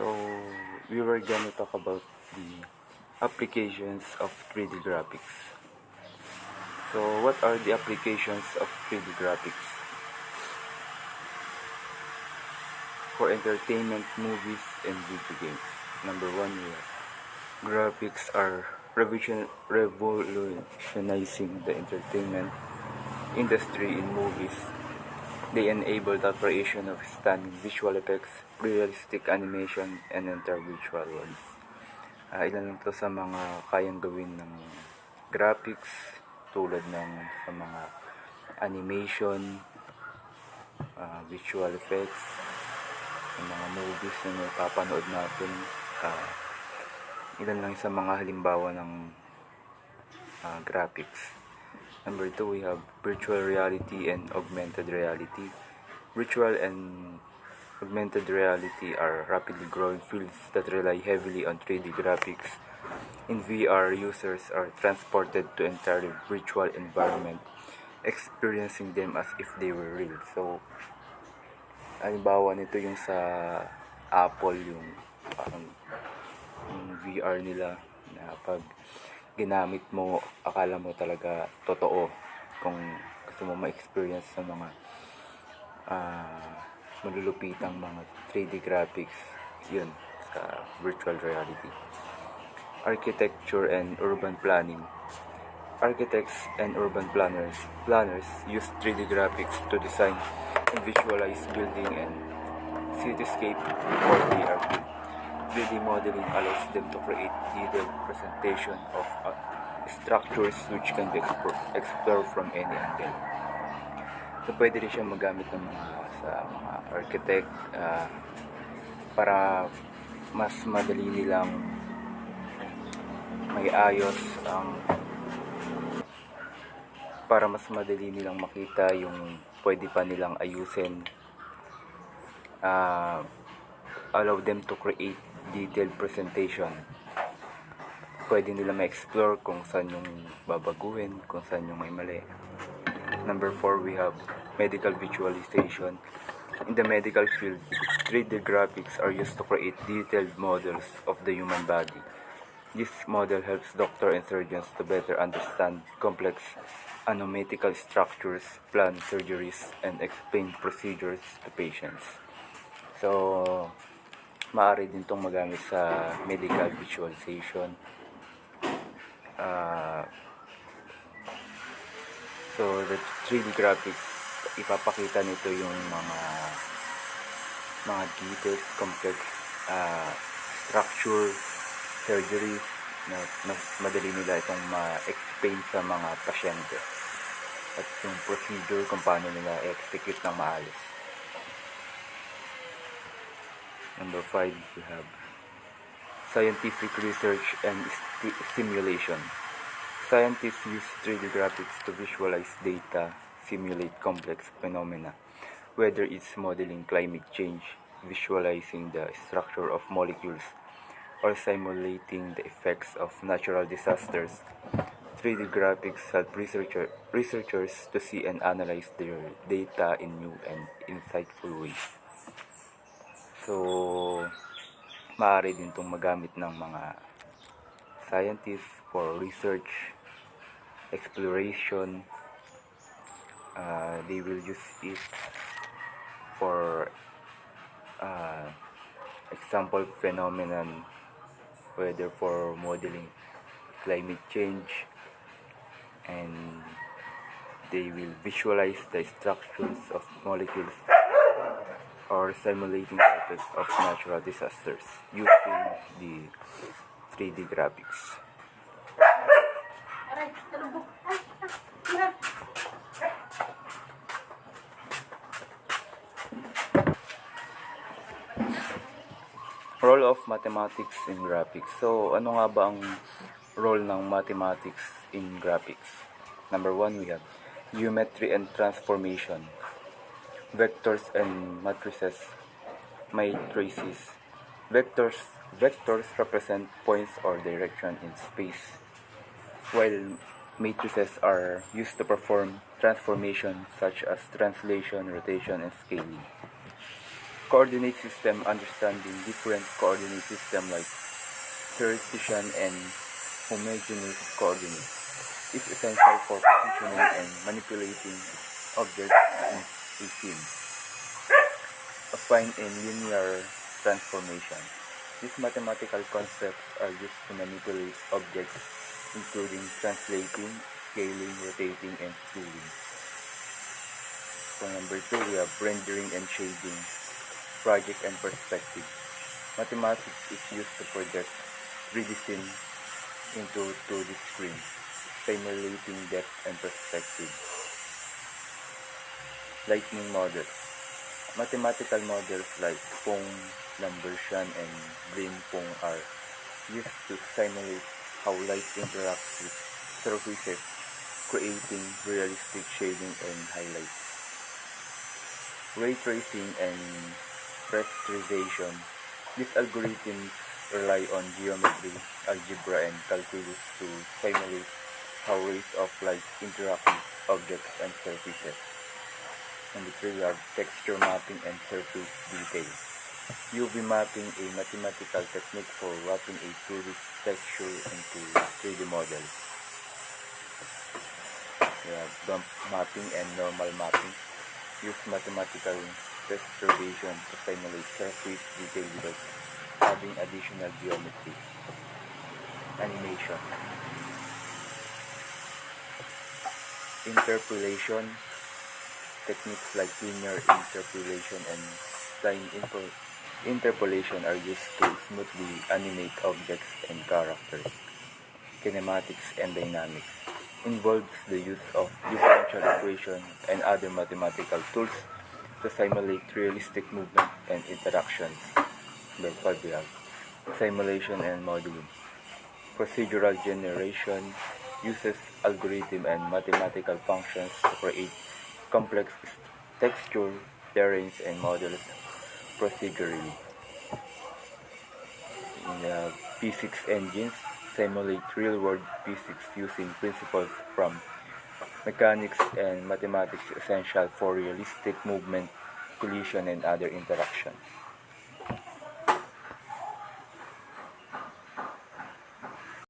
So, we were gonna talk about the applications of 3D graphics. So, what are the applications of 3D graphics? For entertainment, movies, and video games. Number one, we have graphics are revolutionizing the entertainment industry in movies. They enable the creation of stunning visual effects, realistic animation, and intervisual worlds. Ilan lang to sa mga kayang gawin ng graphics tulad ng sa mga animation, visual effects, ng mga movies na napapanood natin. Ilan lang sa mga halimbawa ng graphics. Number 2, we have virtual reality and augmented reality. Virtual and augmented reality are rapidly growing fields that rely heavily on 3D graphics. In VR, users are transported to entirely virtual environment, experiencing them as if they were real. So, halimbawa nito yung sa Apple, yung parang yung VR nila na pag ginamit mo, akala mo talaga totoo kung gusto mo ma-experience sa mga malulupitang mga 3D graphics, yun sa virtual reality. Architecture and urban planning. Architects and urban planners use 3D graphics to design and visualize building and cityscape before they are built. 3D modeling allows them to create detailed presentation of structures which can be explored from any angle. So, pwede rin siya magamit ng sa mga architect para mas madali nilang may ayos para mas madali nilang makita yung pwede pa nilang ayusin. Allow them to create detailed presentation. Pwede nila ma-explore kung saan yung babaguhin, kung saan yung may mali. Number 4, we have medical visualization. In the medical field, 3D graphics are used to create detailed models of the human body. This model helps doctors and surgeons to better understand complex anatomical structures, plan surgeries, and explain procedures to patients. So, maaari din itong magamit sa medical visualization. So, the 3D graphics, ipapakita nito yung mga details, complex structure, surgeries na mas madali nila itong ma-explain sa mga pasyente. At yung procedure kung paano nila execute ng maayos. Number 5, we have scientific research and simulation. Scientists use 3D graphics to visualize data, simulate complex phenomena, whether it's modeling climate change, visualizing the structure of molecules, or simulating the effects of natural disasters. 3D graphics help researchers to see and analyze their data in new and insightful ways. So, maaari din itong magamit ng mga scientists for research, exploration. They will use it for example phenomenon, whether for modeling climate change, and they will visualize the structures of molecules or simulating the effects of natural disasters using the 3D graphics. Role of mathematics in graphics. So, ano nga ba ang role ng mathematics in graphics? Number 1, we have geometry and transformation. Vectors and matrices. Vectors represent points or direction in space, while matrices are used to perform transformations such as translation, rotation, and scaling. Coordinate system, understanding different coordinate system like Cartesian and homogeneous coordinates is essential for positioning and manipulating objects in a scene. Affine in linear transformation. These mathematical concepts are used to manipulate objects, including translating, scaling, rotating, and screwing. For number 2, we have rendering and shading, project and perspective. Mathematics is used to project 3D scene into 2D screen, simulating depth and perspective. Lighting models. Mathematical models like Phong, Lambertian, and Green-Phong are used to simulate how light interacts with surfaces, creating realistic shading and highlights. Ray tracing and rasterization. These algorithms rely on geometry, algebra, and calculus to simulate how rays of light interact with objects and surfaces. Number 3, we have texture mapping and surface detail. UV mapping, a mathematical technique for wrapping a 2D texture into 3D model. We have bump mapping and normal mapping. Use mathematical perturbation to simulate surface detail without adding additional geometry. Animation. Interpolation. Techniques like linear interpolation and line interpolation are used to smoothly animate objects and characters. Kinematics and dynamics involves the use of differential equation and other mathematical tools to simulate realistic movement and interactions. Number 5, we have simulation and modeling. Procedural generation uses algorithm and mathematical functions to create complex texture, terrains, and models procedurally. We have physics engines simulate real-world physics using principles from mechanics and mathematics essential for realistic movement, collision, and other interaction.